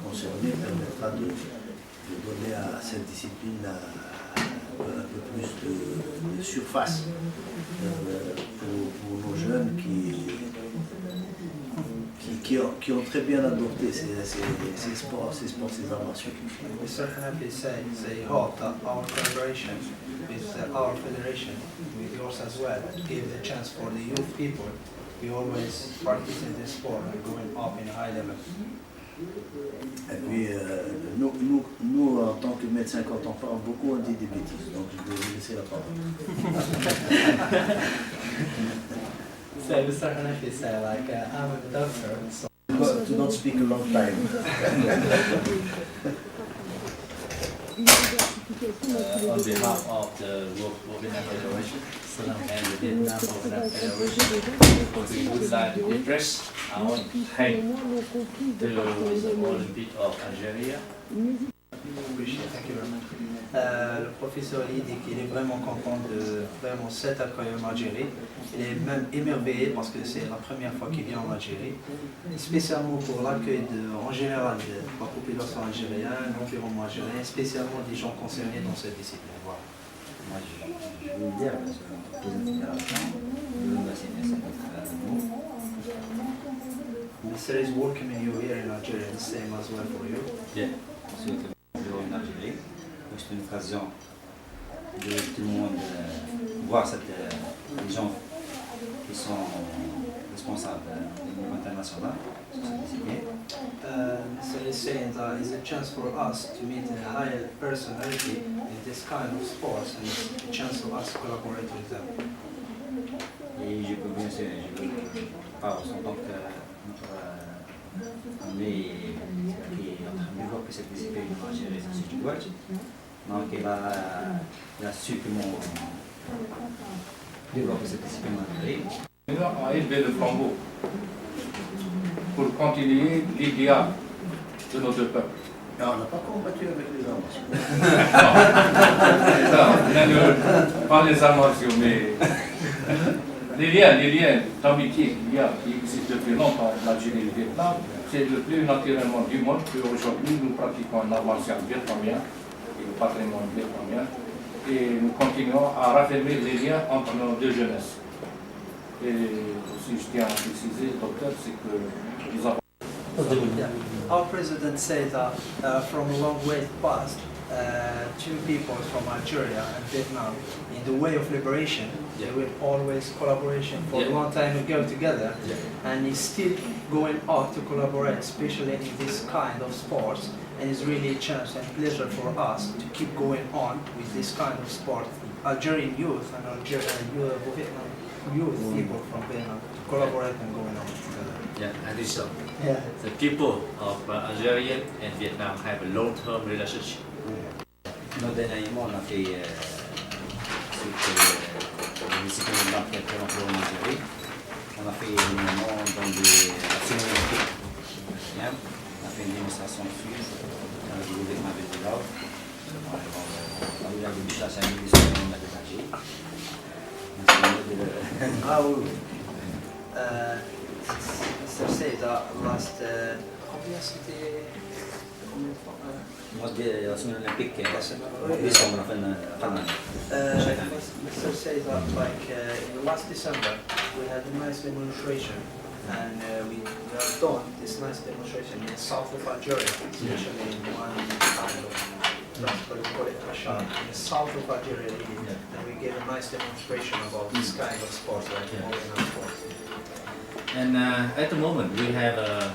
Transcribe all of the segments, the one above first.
concernés permettra de donner à cette discipline un peu plus de surface pour nos jeunes qui ont très bien adopté ces sports, ces arts martiaux. We certainly say hope that our collaboration with our federation, with yours as well, give the chance for the youth people. We always practice in this sport and going up in a high level. Et puis, nous, en tant que médecins, quand on parle beaucoup, on dit des bêtises. Donc, je vais vous laisser la parole. So Mr. Hanafi said, like, I'm a doctor, so... Do not speak a long time. On behalf of the Vietnam Federation and the Vietnam Federation, we would like to express our thanks to the Olympic of Algeria. Thank you very much. Le professeur Ali dit qu'il est vraiment content de vraiment cet accueil en Algérie. Il est même émerveillé parce que c'est la première fois qu'il vient en Algérie, spécialement pour l'accueil en général de la population algérienne, l'environnement algérien, spécialement des gens concernés dans cette discipline. Voilà. Moi, je veux le dire, parce que pour les fédérations, le bassin, The city is welcoming you here in Algeria, the same as well for you. bien, ceux qui vont en Algérie. C'est une occasion de tout le monde voir les gens qui sont responsables au niveau international sur cette discipline. So he's saying that it's a chance for us to meet a higher personality in this kind of sports, and it's a chance for us to collaborate with them. Et je peux bien sûr, je veux pas en tant que notre armée qui est en train de développer cette discipline en Algérie, c'est du Wedge. Donc il a su comment développer cette discipline en Algérie. Nous avons élevé le flambeau pour continuer l'idéal de notre peuple. Non, on n'a pas combattu avec les armes. Pas les arts martiaux, mais les liens d'amitié qui existent depuis longtemps entre l'Algérie et le Vietnam, c'est le plus naturellement du monde qu'aujourd'hui nous pratiquons l'art martial vietnamien et le patrimoine vietnamien, et nous continuons à raffermir les liens entre nos deux jeunesses. Et aussi, je tiens à préciser, docteur, c'est que nous avons... Our president said that from a long way past, two people from Algeria and Vietnam, in the way of liberation, they were always collaboration for a long time ago together, and he's still going on to collaborate, especially in this kind of sports, and it's really a chance and pleasure for us to keep going on with this kind of sport. Algerian youth and Algerian youth people from Vietnam to collaborate and going on together. Yeah, I think so. Yeah. The people of Algeria and Vietnam have a long-term relationship. Nous, dernièrement, on a fait la discipline d'entraînement très longtemps en Algérie. On a fait énormément dans des actions olympiques. On a fait une démonstration dessus. On a joué avec ma ville de là. On a eu la démonstration à l'Université de l'Algérie. Ah oui. So say that last combien c'était combien de fois Moi, la semaine olympique, décembre, fin d'année. Mr. say that like in last December we had a nice demonstration, and we have done this nice demonstration in the south of Algeria, especially in one kind of transport, we call it Mashhad, in the south of Algeria, and we gave a nice demonstration about this kind of sports, like modern sports. And at the moment, we have a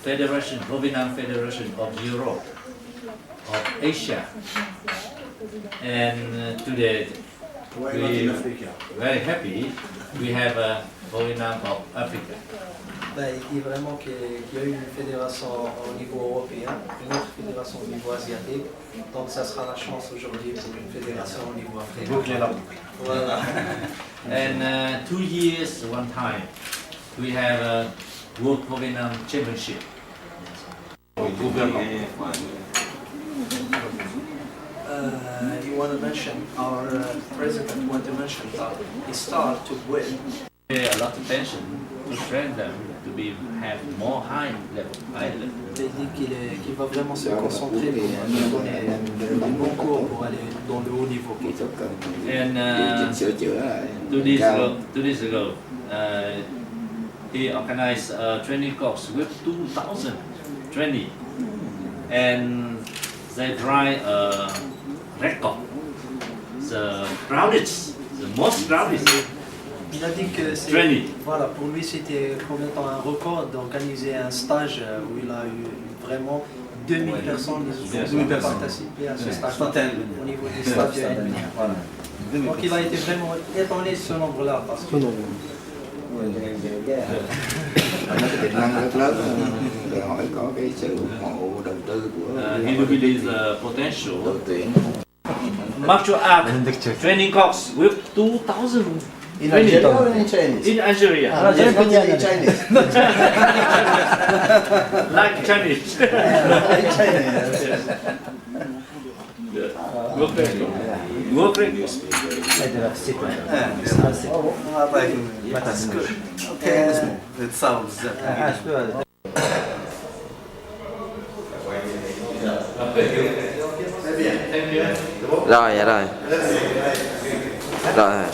federation, Vietnam Federation of Europe, of Asia, and today we are very happy. We have a Vietnam of Africa. Ben, il dit vraiment qu'il y a eu une fédération au niveau européen, une autre fédération au niveau asiatique, donc ça sera la chance aujourd'hui pour une fédération au niveau africain. Voilà. And 2 years, one time, we have a World Vietnam Championship. You want to mention, our president want to mention that he started to win. Pay a lot of attention to train them to have more high level. Il dit qu'il va vraiment se concentrer pour donner des bons cours pour aller dans le haut niveau. And Sửa chữa lại. 2 days ago, he organized a training course with 2,000 trainees, and they try a record, the proudest, the most proudest. Il a dit que c'est, Training. voilà, pour lui c'était comme étant un record d'organiser un stage où il a eu vraiment 2000 personnes qui ont participé à ce stage au niveau des stages. Donc il a été vraiment étonné de ce nombre-là parce que Nó cái tiềm năng rất lớn, đòi hỏi có cái sự ủng hộ đầu tư của He do believe the potential. đội tuyển. Martial art training course with 2,000 In trainees Algeria or in Chinese? in Algeria. Algeria in Chinese. Like Chinese. In Chinese. Go great. Rồi, dạ rồi. Rồi.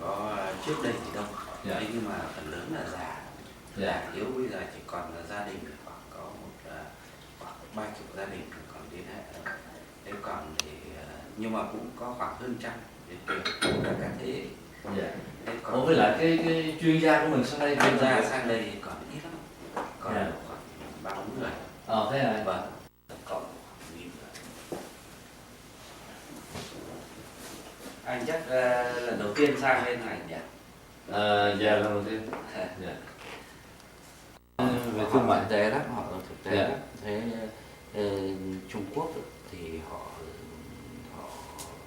Có trước đây thì đông, nhưng mà phần lớn là già yếu, bây giờ chỉ còn là gia đình khoảng có khoảng 30 gia đình còn liên hệ. Thế còn thì nhưng mà cũng có khoảng hơn trăm để tuyển cả các thế hệ. Thế Ủa, với lại cái chuyên gia của mình sang đây chuyên gia sang đây còn ít lắm, còn Dạ. khoảng 3-4 người. thế à. Vâng, tổng cộng khoảng 1.000 người. Anh chắc lần đầu tiên sang bên này nhỉ? Dạ lần đầu tiên. Dạ. Về Họ thương mại. thực tế lắm, họ thực tế Dạ. lắm. Thế Trung Quốc thì họ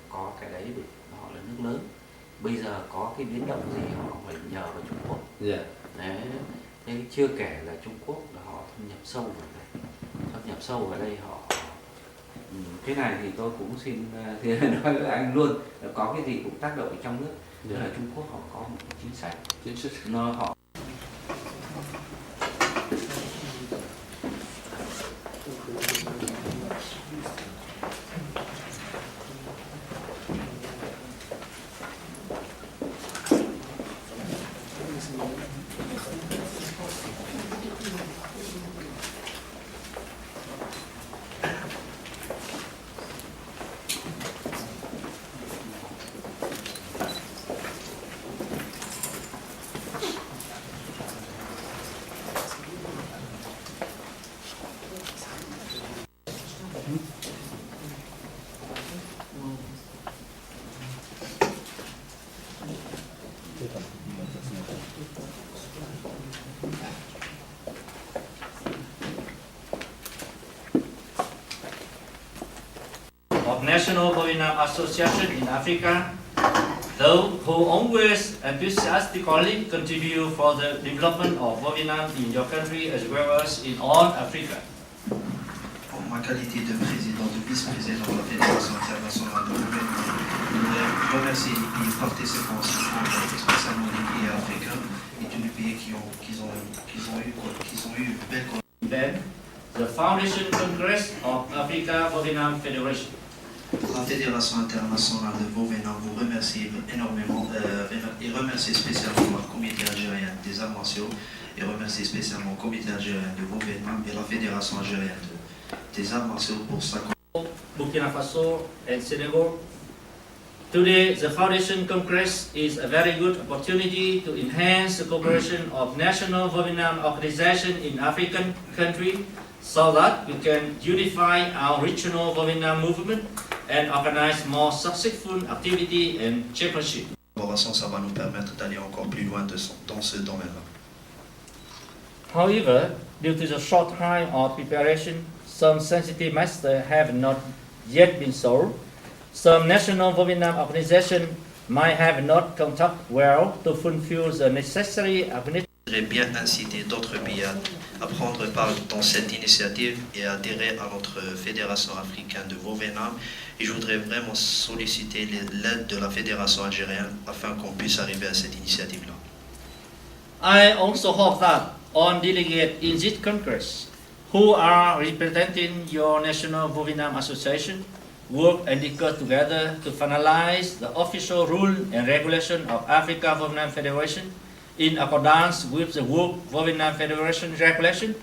có cái đấy, họ là nước lớn. Bây giờ có cái biến động gì họ phải nhờ vào Trung Quốc. Dạ. Đấy. Thế chưa kể là Trung Quốc là họ thâm nhập sâu vào đây. Thâm nhập sâu vào đây họ cái này thì tôi cũng xin thì nói với anh luôn là có cái gì cũng tác động ở trong nước. Tức là Trung Quốc họ có một cái chính sách họ of National Bovinam Association in Africa, those who always enthusiastically contribute for the development of Bovinam in your country as well as in all Africa. En ma qualité de président, de vice-président de la Fédération internationale de Bovinam, je voudrais remercier les pays participants, spécialement les pays africains et tous les pays qui ont eu une belle Then, the Foundation Congress of Africa Bovinam Federation. La Fédération internationale de Bovinam vous remercie énormément et remercie spécialement le comité algérien des arts martiaux et remercie spécialement le comité algérien de Bovinam et la Fédération algérienne des arts martiaux pour sa Burkina Faso and Senegal. Today, the Foundation Congress is a very good opportunity to enhance the cooperation of national Bovinam organization in African countries so that we can unify our regional Bovinam movement and organize more successful activity and championship. collaboration, ça va nous permettre d'aller encore plus loin dans ce domaine-là. However, due to the short time of preparation, some sensitive matters have not yet been solved. Some national Vietnam organizations might have not conducted well to fulfill the necessary Je voudrais bien inciter d'autres pays à prendre part dans cette initiative et à adhérer à notre Fédération africaine de Vietnam. Et je voudrais vraiment solliciter l'aide de la Fédération algérienne afin qu'on puisse arriver à cette initiative-là. I also hope that all delegates in this Congress who are representing your National Vietnam Association work and discuss together to finalize the official rule and regulation of Africa Vietnam Federation in accordance with the World Vietnam Federation regulation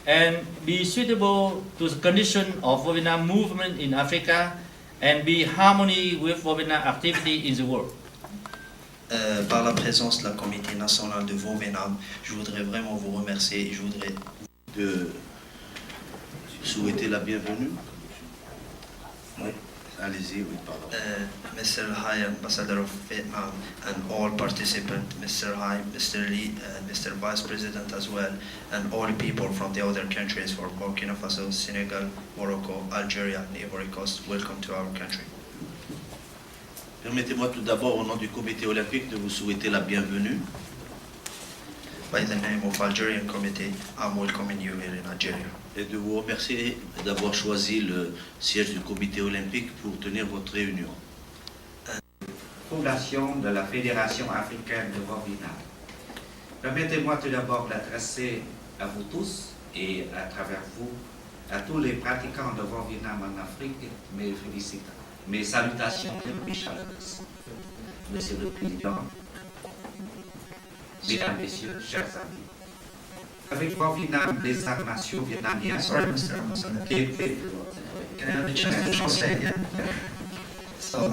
and be suitable to the condition of Vietnam movement in Africa and be harmony with Vietnam activity in the world. Par la présence de la Comité nationale de Vietnam, je voudrais vraiment vous remercier et je voudrais souhaiter la bienvenue. Oui, allez-y, oui, pardon. Mr. High Ambassador of Vietnam and all participants, Mr. High, Mr. Lee, Mr. Vice President as well, and all people from the other countries for Burkina Faso, Senegal, Morocco, Algeria, and Ivory Coast, welcome to our country. Permettez-moi tout d'abord, au nom du Comité olympique, de vous souhaiter la bienvenue. By the name of Algerian Committee, I'm welcoming you here in Algeria. Et de vous remercier d'avoir choisi le siège du Comité olympique pour tenir votre réunion. Fondation de la Fédération africaine de Vietnam. Permettez-moi tout d'abord d'adresser à vous tous et à travers vous, à tous les pratiquants de Vietnam en Afrique, mes salutations les plus chaleureuses. Monsieur le Président, Mesdames, Messieurs, chers amis, avec Vietnam, les arts martiaux vietnamiens Sorry, Mr. Ambassador. qui étaient Can I have a chance to translate? Yeah. So,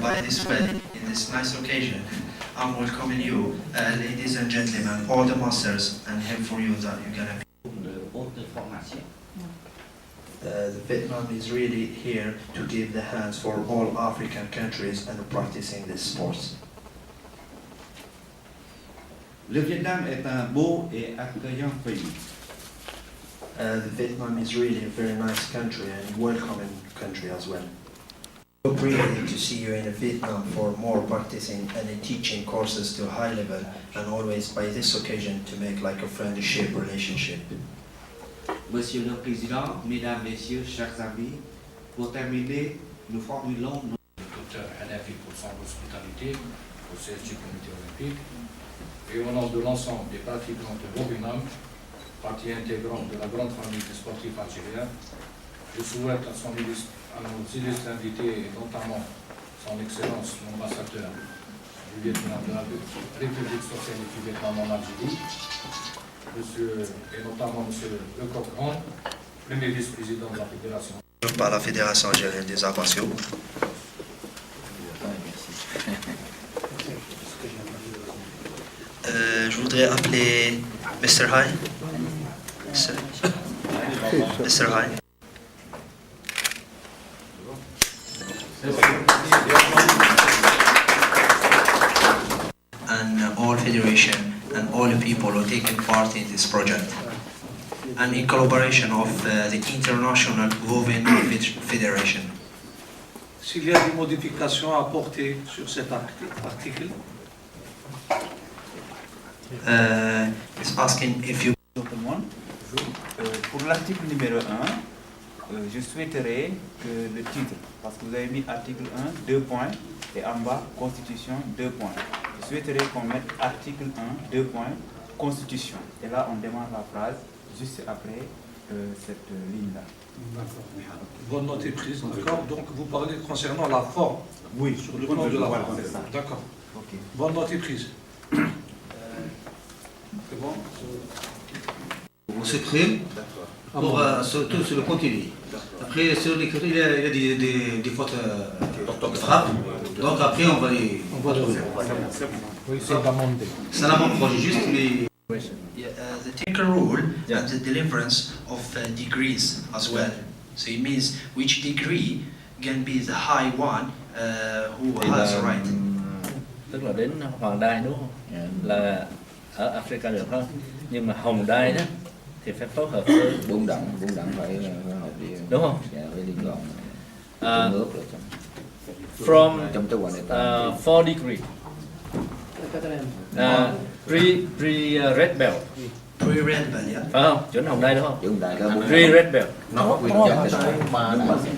by this way, in this nice occasion, I'm welcoming you, ladies and gentlemen, all the masters, and here for you that you're gonna be. de haute formation. Vietnam is really here to give the hands for all African countries and practicing this sports. Le Vietnam est un beau et accueillant pays. Vietnam is really a very nice country and welcoming country as well. So really to see you in Vietnam for more practicing and teaching courses to a high level, and always by this occasion to make like a friendship relationship. Monsieur le Président, Mesdames, Messieurs, chers amis, pour terminer, nous formulons Le docteur Hanafi pour son hospitalité au siège du Comité olympique et au nom de l'ensemble des pratiquants de Vietnam, partie intégrante de la grande famille des sportifs algériens, je souhaite à nos illustres invités et notamment son Excellence l'ambassadeur du Vietnam de la République socialiste du Vietnam en Algérie, et notamment Monsieur Le Coq Grand, premier vice-président de la Fédération. Par la Fédération algérienne des arts martiaux. Je voudrais appeler Mr. High. Mr. High. And all federation and all the people who are taking part in this project. And in collaboration of the International Vietnam Federation. S'il y a des modifications à apporter sur cet article, is asking if you. Pour l'article numéro 1, je souhaiterais que le titre, parce que vous avez mis article 1, 2 points, et en bas, Constitution, 2 points. Je souhaiterais qu'on mette article 1, 2 points, Constitution. Et là, on démarre la phrase juste après cette ligne-là. d'accord. Bonne note est prise, d'accord. Donc vous parlez concernant la forme. Oui, sur le plan de la voilà, forme. c'est ça. D'accord. Ok. Bonne note est prise. C'est bon. On s'exprime pour surtout sur le contenu. Après, sur l'écriture, il y a des fautes d'orthographe. Donc après, on va les retrouver. Oui, c'est l'amendé. C'est un amendement juste, mais. Yeah, the technical rule and the deliverance of degrees as well. So it means which degree can be the high one who has right. tức là đến hoàng đai đúng không? Là ở Africa được không? Nhưng mà hồng đai đó thì phải phối hợp với buôn đẳng phải hợp đi, đúng không? dạ, phải liên đoàn nước rồi From trong cái quan hệ 4 degree pre red belt Pre-red belt, yeah. phải không? Chuẩn hồng đai đúng không? chuẩn đại là Pre red belt. nó có quyền chấm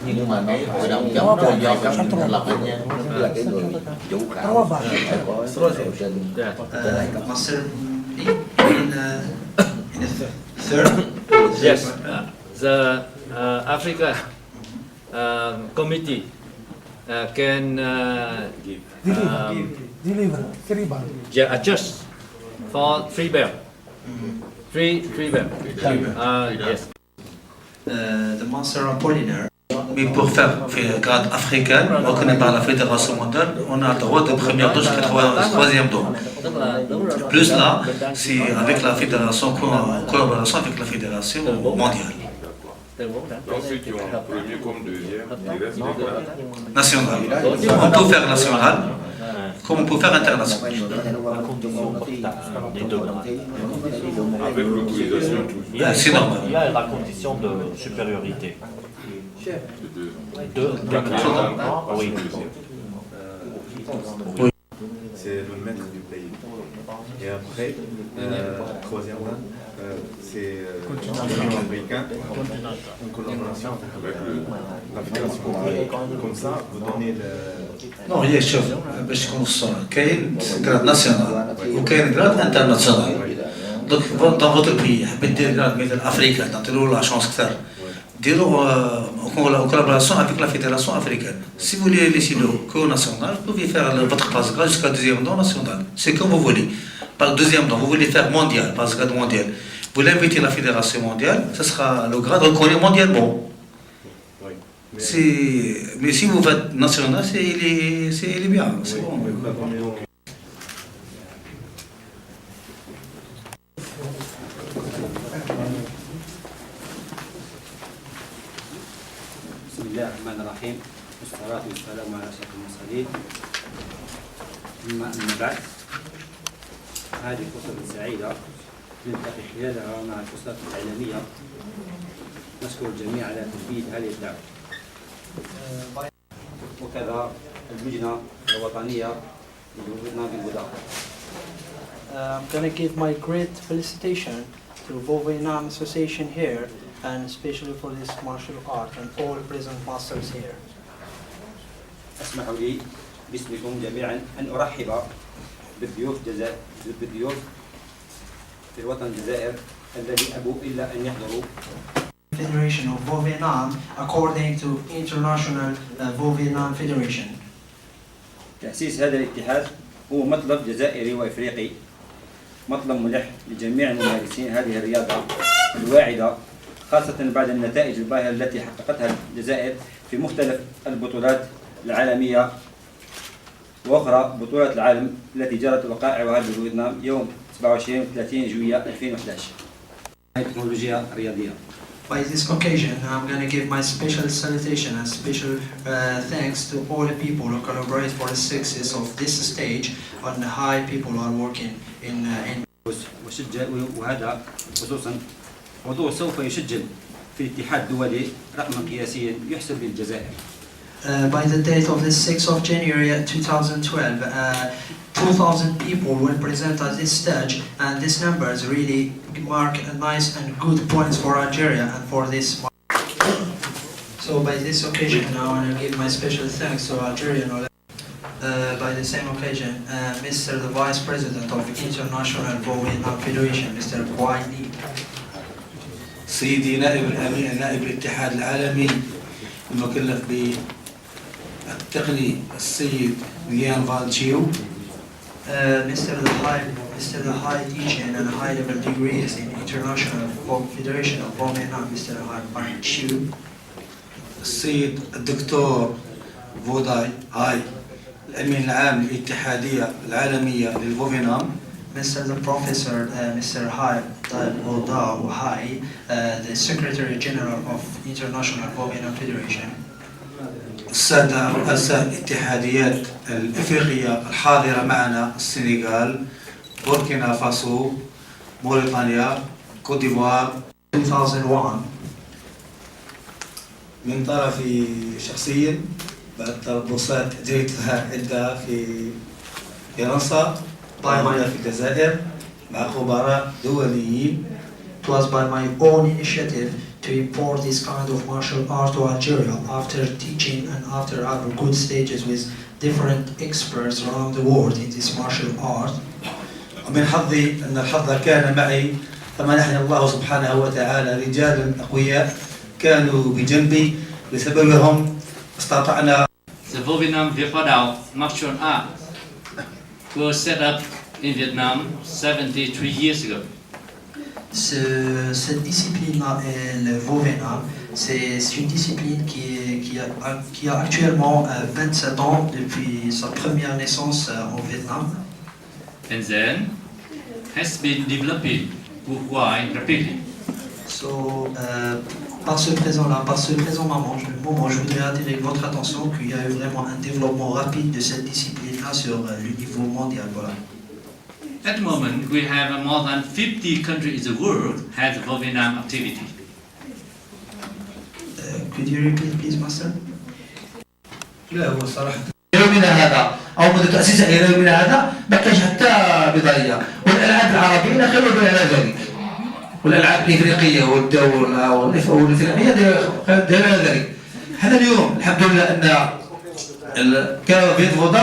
nhưng mà nó hội đồng chấm do các thành lập nha, tức là cái người chủ khảo phải có số trên Master in third. Yes, the Africa committee can adjust for 3 belt. 3 belt. Yes. The Master Apollinaire. Mais pour faire grade africain, reconnu par la Fédération mondiale, on a le droit de première don jusqu'à troisième don. Plus là, c'est avec la Fédération, collaboration avec la Fédération mondiale. Ensuite, il y aura premier comme deuxième, il reste National. On peut faire national, comme on peut faire international. avec l'autorisation toujours. C'est normal. Il y a la condition de supériorité. Oui. C'est le maître du pays. Et après, troisième c'est l'Union africaine en collaboration avec la Fédération mondiale. Comme ça, vous donnez le... Non, هي شوف باش تكون الصورة كاين جراد ناسيونال وكاين جراد انترناسيونال. دونك dans votre pays حبيت دير جراد مثل افريكا تعطيلو لا شونس كثر ديروا en collaboration avec la Fédération africaine. Si vous voulez laisser le co-national, vous pouvez faire votre passe grade jusqu'à deuxième don national. C'est comme vous voulez. Par deuxième don, vous voulez faire mondial, passe grade mondial. Vous l'invitez la Fédération mondiale, ce sera le grade reconnu mondialement. Mais si vous faites national, il est bien. C'est bon. بسم الله الرحمن الرحيم والصلاة والسلام على أشرف المرسلين. أما بعد، هذه فرصة سعيدة نلتقي خلالها مع الأسرة الإعلامية. نشكر الجميع على تلبية هذه الدعوة. وكذا اللجنة الوطنية للوطن بالبضاعة. I'm gonna give my great felicitation to Vietnam Association here, and especially for this martial art and all present masters here. اسمحوا لي باسمكم جميعا أن أرحب بالضيوف في الوطن الجزائر الذي أبوا إلا أن يحضروا. Federation of Vietnam according to International Vietnam Federation. تأسيس هذا الاتحاد هو مطلب جزائري وإفريقي، مطلب ملح لجميع الممارسين هذه الرياضة الواعدة، خاصة بعد النتائج الباهرة التي حققتها الجزائر في مختلف البطولات العالمية وأخرى بطولات العالم التي جرت وقائعها بفيتنام يوم 27 و 30 جويلية 2011. التكنولوجيا الرياضية. By this occasion, I'm going to give my special salutation and special thanks to all the people who collaborate for the success of this stage and the high people who are working in وهذا خصوصا موضوع سوف يسجل في الاتحاد الدولي رقما قياسيا يحسب للجزائر. By the date of the 6th of January 2012, 2,000 people will present at this stage, and these numbers really mark a nice and good points for Algeria and for this. So by this occasion, I want to give my special thanks to Algeria. By the same occasion, Mr. the Vice President of International Vietnam Federation, Mr. Quai Li. سيدي نائب الاتحاد العالمي المكلف بالتقني السيد ليان فالتشيو. Mr. the High Teaching and High Level Degrees in International Federation of Vietnam, Mr. Hai Chiu. السيد الدكتور فوداي هاي الأمين العام للاتحادية العالمية للفيتنام. Mr. the Professor, Mr. Hai Dao Hai, the Secretary General of International Vietnam Federation. السادة رؤساء الاتحاديات الإفريقية الحاضرة معنا: السنغال، بوركينا فاسو، موريتانيا، كوت ديفوار. 2001 من طرفي شخصيا بعد تربصات جريتها عدة في فرنسا، طائرة في الجزائر مع خبراء دوليين. It was by my own initiative to import this kind of martial art to Algeria after teaching and after having good stages with different experts around the world in this martial art. ومن حظي أن الحظ كان معي، فمنحني الله سبحانه وتعالى رجالا أقوياء كانوا بجنبي، بسببهم استطعنا. The Vovinam Vipadao martial art was set up in Vietnam 73 years ago. Cette discipline-là, le Vovinam, c'est une discipline qui a actuellement 27 ans depuis sa première naissance au Vietnam. And then has been developing quite rapidly. So, par ce présent moment, je voudrais attirer votre attention qu'il y a eu vraiment un développement rapide de cette discipline-là sur le niveau mondial. Voilà. At the moment, we have more than 50 countries in the world has Vovinam activity. Could you repeat, please, Master? لا هو صراحة يومنا هذا أو منذ تأسيسه إلى يومنا هذا ما كانش حتى بضايع، والألعاب العربية لا خير دون ذلك، والألعاب الإفريقية والدولة والإفريقية دون ذلك. هذا اليوم الحمد لله أن كان في فوضى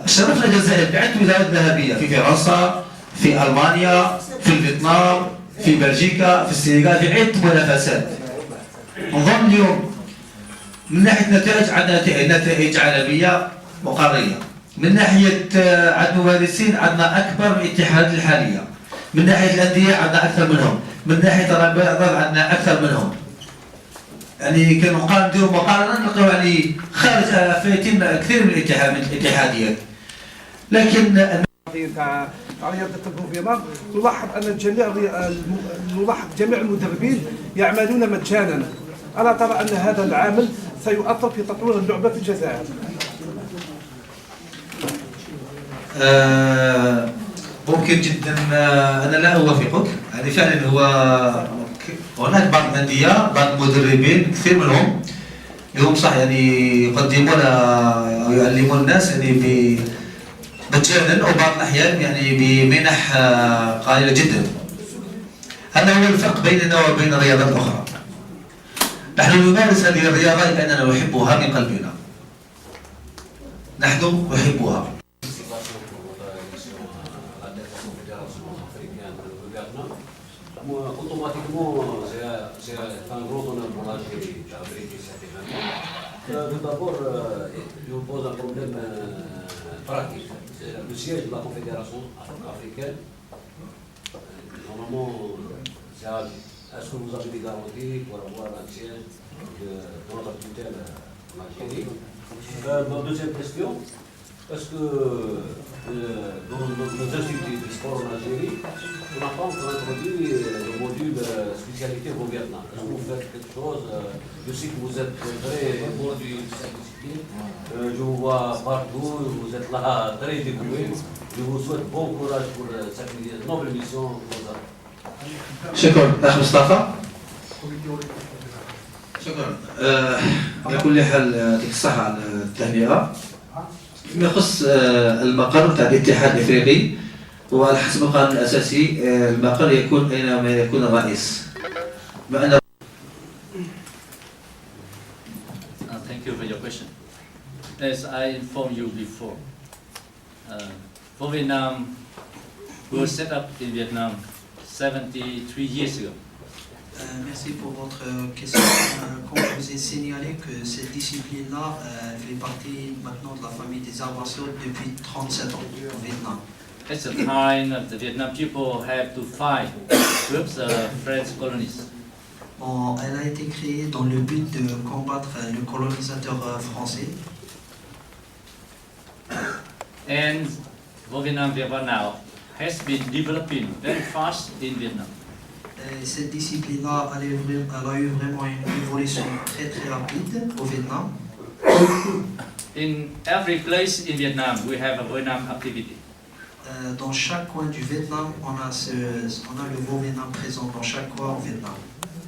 شرفنا الجزائر بعدة ميداليات ذهبية في فرنسا، في ألمانيا، في فيتنام، في بلجيكا، في السنغال، في عدة منافسات. نظن اليوم من ناحية نتائج عندنا نتائج عالمية وقارية، من ناحية عدد ممارسين عندنا أكبر من الاتحادات الحالية، من ناحية الأندية عندنا أكثر منهم، من ناحية الرياضات عندنا أكثر منهم. يعني كنبقى نديروا مقارنة نلقاو يعني خارج فايتين كثير من الاتحاديات. لكن تاع رياضة الفوفينام نلاحظ أن جميع المدربين يعملون مجانا. ألا ترى أن هذا العامل سيؤثر في تطوير اللعبة في الجزائر؟ ممكن جدا، أنا لا أوافقك. يعني فعلا هناك بعض الأندية، بعض المدربين كثير منهم لهم صح يعني يقدمون أو يعلمون الناس يعني مجانا أو بعض الأحيان يعني بمنح قليلة جدا. هذا هو الفرق بيننا وبين الرياضات الأخرى. نحن نمارس هذه الرياضة لأننا نحبها من قلبنا. نحن نحبها. Moi, automatiquement, c'est un gros honneur pour l'Algérie d'abriter cet événement. Tout d'abord, je vous pose un problème pratique. C'est le siège de la Confédération africaine. Normalement, est-ce que vous avez des garanties pour avoir un siège de notre tutelle en Algérie? Ma deuxième question, est-ce que dans nos instituts de sport en Algérie, on n'a pas encore introduit le module spécialité au Vietnam? Est-ce que vous faites quelque chose? Je sais que vous êtes très bon du cette discipline. Je vous vois partout, vous êtes là très dévoué. Je vous souhaite bon courage pour cette noble mission. شكرا أخ مصطفى. شكرا. على كل حال يعطيك الصحة على التهنئة. فيما يخص المقر تاع الاتحاد الافريقي، وعلى حسب القانون الاساسي المقر يكون اينما يكون الرئيس. Thank you for your question. As I informed you before, Vovinam was set up in Vietnam 73 years ago. Merci pour votre question. Comme je vous ai signalé que cette discipline-là fait partie maintenant de la famille des arts martiaux depuis 37 ans au Vietnam. At the time, the Vietnam people have to fight with the French colonies. Bon, elle a été créée dans le but de combattre le colonisateur français. And Vovinam Vietnam has been developing very fast in Vietnam. Cette discipline-là, elle a eu vraiment une évolution très rapide au Vietnam. In every place in Vietnam, we have a Vietnam activity. Dans chaque coin du Vietnam, on a le Vo Vietnam présent dans chaque coin au Vietnam.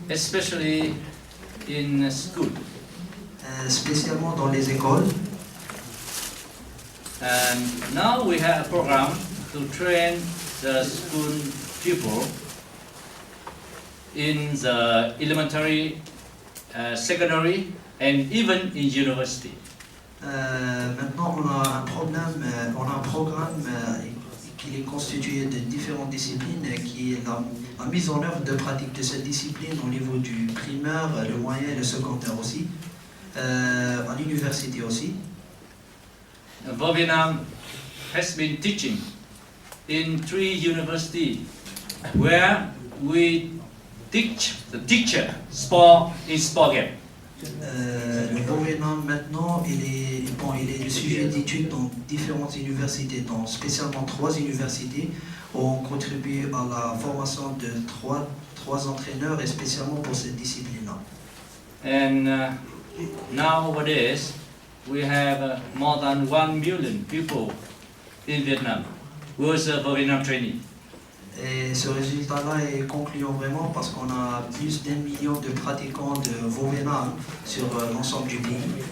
Especially in school. Spécialement dans les écoles. And now we have a program to train the school people in the elementary, secondary, and even in university. Maintenant, on a un programme qui est constitué de différentes disciplines, qui est la mise en œuvre de pratiques de cette discipline au niveau du primaire, le moyen et le secondaire aussi, à l'université aussi. Vo Vietnam has been teaching in 3 universities where we teach the teacher sport in sport game. Le Vo Vietnam maintenant, il est le sujet d'études dans différentes universités, spécialement 3 universités, où on contribue à la formation de 3 entraîneurs, et spécialement pour cette discipline-là. And nowadays, we have more than 1 million people in Vietnam who is a Vo Vietnam trainee. Et ce résultat-là est concluant vraiment parce qu'on a plus d'1 million de pratiquants de Vo Vietnam sur l'ensemble du pays.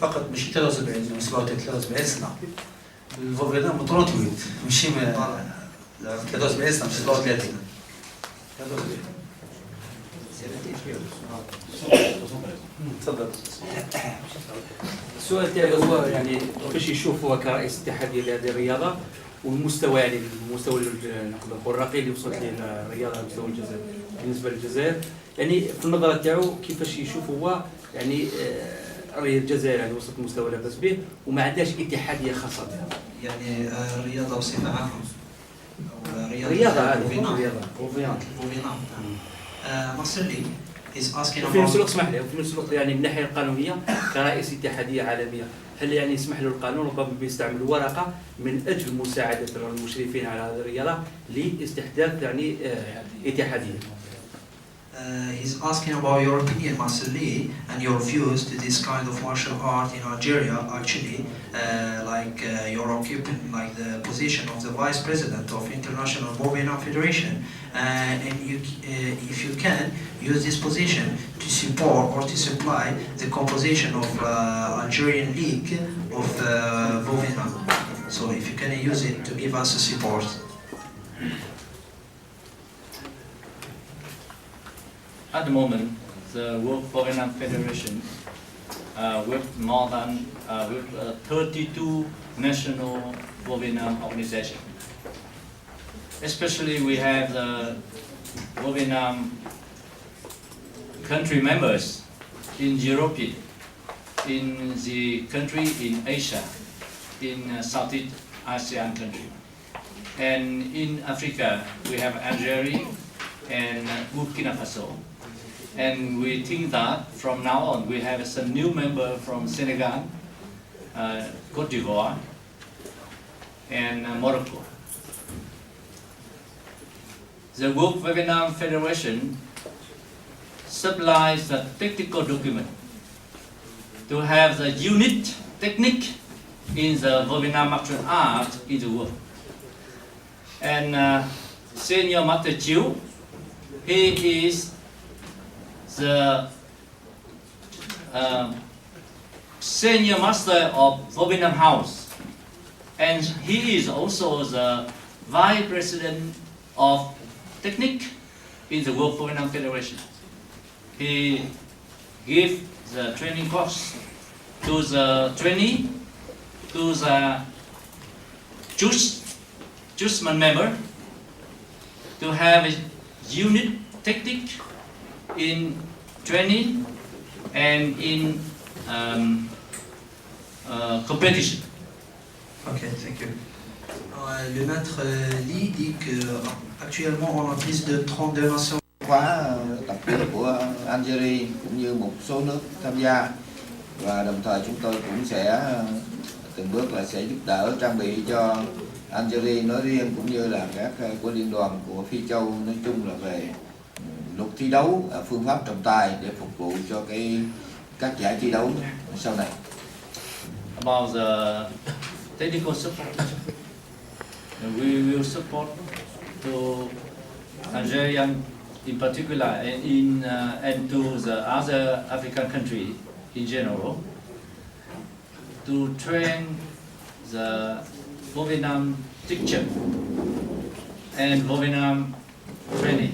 فقط مش 73 من 73 سنه الفو فيتنام بطولة طويل مش 73 سنه مش 37 تفضل. السؤال تاعي هو يعني باش يشوفوا كرئيس اتحاد ديال هذه الرياضه والمستوى يعني المستوى نقدر نقول الرقي اللي وصلت ليه الرياضه على مستوى الجزائر بالنسبه للجزائر، يعني في النظره تاعو كيفاش يشوف هو يعني الجزائر يعني وصلت لمستوى لا باس به وما عندهاش اتحاديه خاصه بها. يعني الرياضه بصفه عامه. الرياضه هذه الرياضه. مصري is asking وفي نفس الوقت اسمح لي وفي نفس الوقت يعني من الناحيه القانونيه كرئيس اتحاديه عالميه هل يعني يسمح له القانون ربما بيستعمل ورقه من اجل مساعده المشرفين على هذه الرياضه لاستحداث يعني اتحاديه. He's asking about your opinion, Master Lee, and your views to this kind of martial art in Algeria. Actually, you're occupying like the position of the Vice President of International Vo Vietnam Federation, and you, if you can, use this position to support or to supply the composition of Algerian League of Vo Vietnam. So, if you can use it to give us a support. At the moment, the World Vo Vietnam Federation with more than 32 national Vo Vietnam organizations. Especially we have the Vo Vietnam country members in Europe, in the country in Asia, in Southeast Asian country. And in Africa, we have Algeria and Burkina Faso. And we think that from now on we have some new member from Senegal, Cote d'Ivoire, and Morocco. The World Vo Vietnam Federation supplies the technical document to have the unit technique in the Vo Vietnam martial art in the world. And Senior Master Chiu, he is the Senior Master of Vo Vietnam House, and he is also the Vice President of Technique in the World Vo Vietnam Federation. He gives the training course to the trainee, to the judgment member, to have a unit technique in training and in competition. Okay, thank you. Le maître Lee dit qu'actuellement on a plus de 32 nations. Khóa tập luyện của Algeria cũng như một số nước tham gia và đồng thời chúng tôi cũng sẽ từng bước là sẽ giúp đỡ trang bị cho Algeria nói riêng cũng như là các của liên đoàn của Phi Châu nói chung là về luật thi đấu, phương pháp trọng tài để phục vụ cho các giải thi đấu sau này. About the technical support, we will support to Algerian in particular and to the other African countries in general to train the Vovinam teacher and Vovinam training.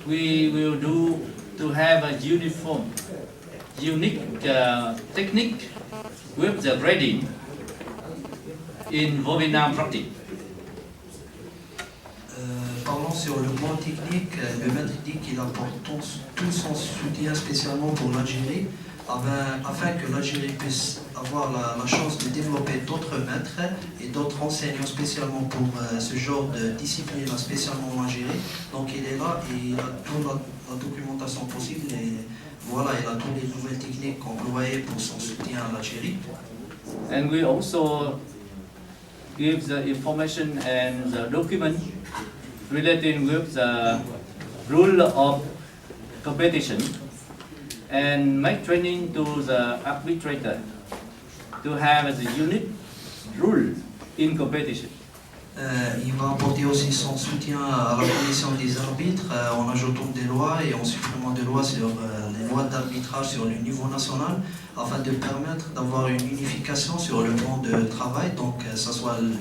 We will do to have a unique technique with the grading in Vovinam practice. Parlons sur le plan technique, le maître dit qu'il apporte tout son soutien spécialement pour l'Algérie, afin que l'Algérie puisse avoir la chance de développer d'autres maîtres et d'autres enseignants spécialement pour ce genre de discipline, spécialement en Algérie. Donc il est là et il a toute la documentation possible et voilà, il a toutes les nouvelles techniques employées pour son soutien à l'Algérie. And we also give the information and the document relating with the rule of competition and make training to the arbitrator to have the unique rule in competition. Il va apporter aussi son soutien à la commission des arbitres en ajoutant des lois et en supprimant des lois sur les lois d'arbitrage sur le niveau national afin de permettre d'avoir une unification sur le plan de travail, donc que ce soit le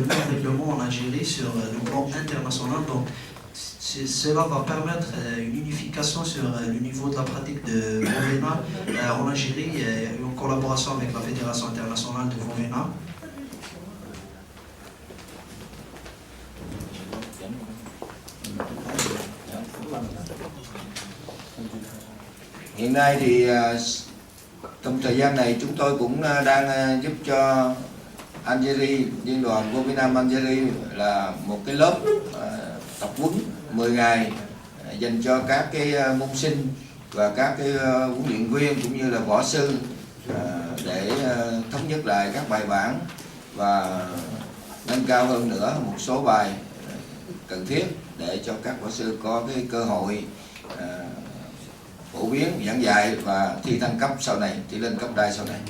même règlement en Algérie sur le plan international. Donc cela va permettre une unification sur le niveau de la pratique de Vovena en Algérie et en collaboration avec la Fédération internationale de Vovena. Hiện nay thì trong thời gian này chúng tôi cũng đang giúp cho Algeria, Liên đoàn Vovinam Algeria là một cái lớp tập huấn 10 ngày dành cho các cái môn sinh và các cái huấn luyện viên cũng như là võ sư để thống nhất lại các bài bản và nâng cao hơn nữa một số bài cần thiết để cho các võ sư có cái cơ hội phổ biến, giảng dạy và thi thăng cấp sau này, thi lên cấp đai sau này.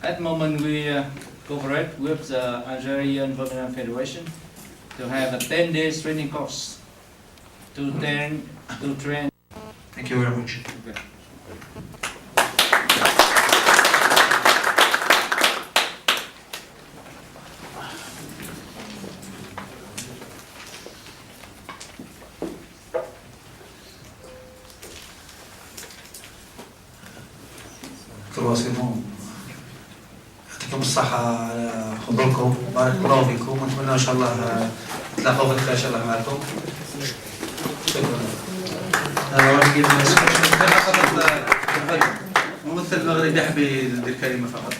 At the moment we cooperate with the Algerian Vovinam Federation to have a 10 days training course to train. Thank you very much. Okay. C'est bon. يعطيكم الصحة على حضوركم، بارك الله فيكم، ونتمنى إن شاء الله تلاقوا بالخير إن شاء الله معكم. شكرا. الممثل المغربي يحب يدير كلمة فقط.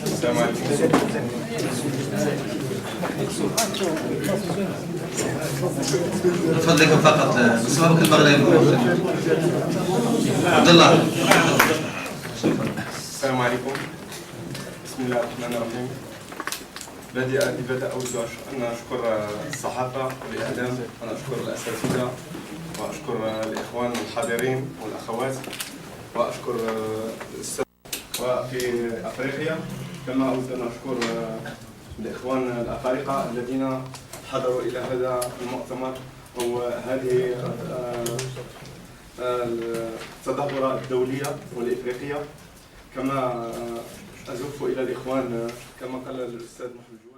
السلام عليكم. تفضلكم فقط باسمك المغربي. عبد الله. السلام عليكم. بسم الله الرحمن الرحيم. لبدأ أود أن أشكر الصحافة والإعلام، أن أشكر الأساتذة وأشكر الإخوان الحاضرين والأخوات وأشكر وفي أفريقيا، كما أود أن أشكر الإخوان الأفارقة الذين حضروا إلى هذا المؤتمر وهذه التظاهرة الدولية والإفريقية. كما أزف إلى الإخوان كما قال الأستاذ محمد جواد.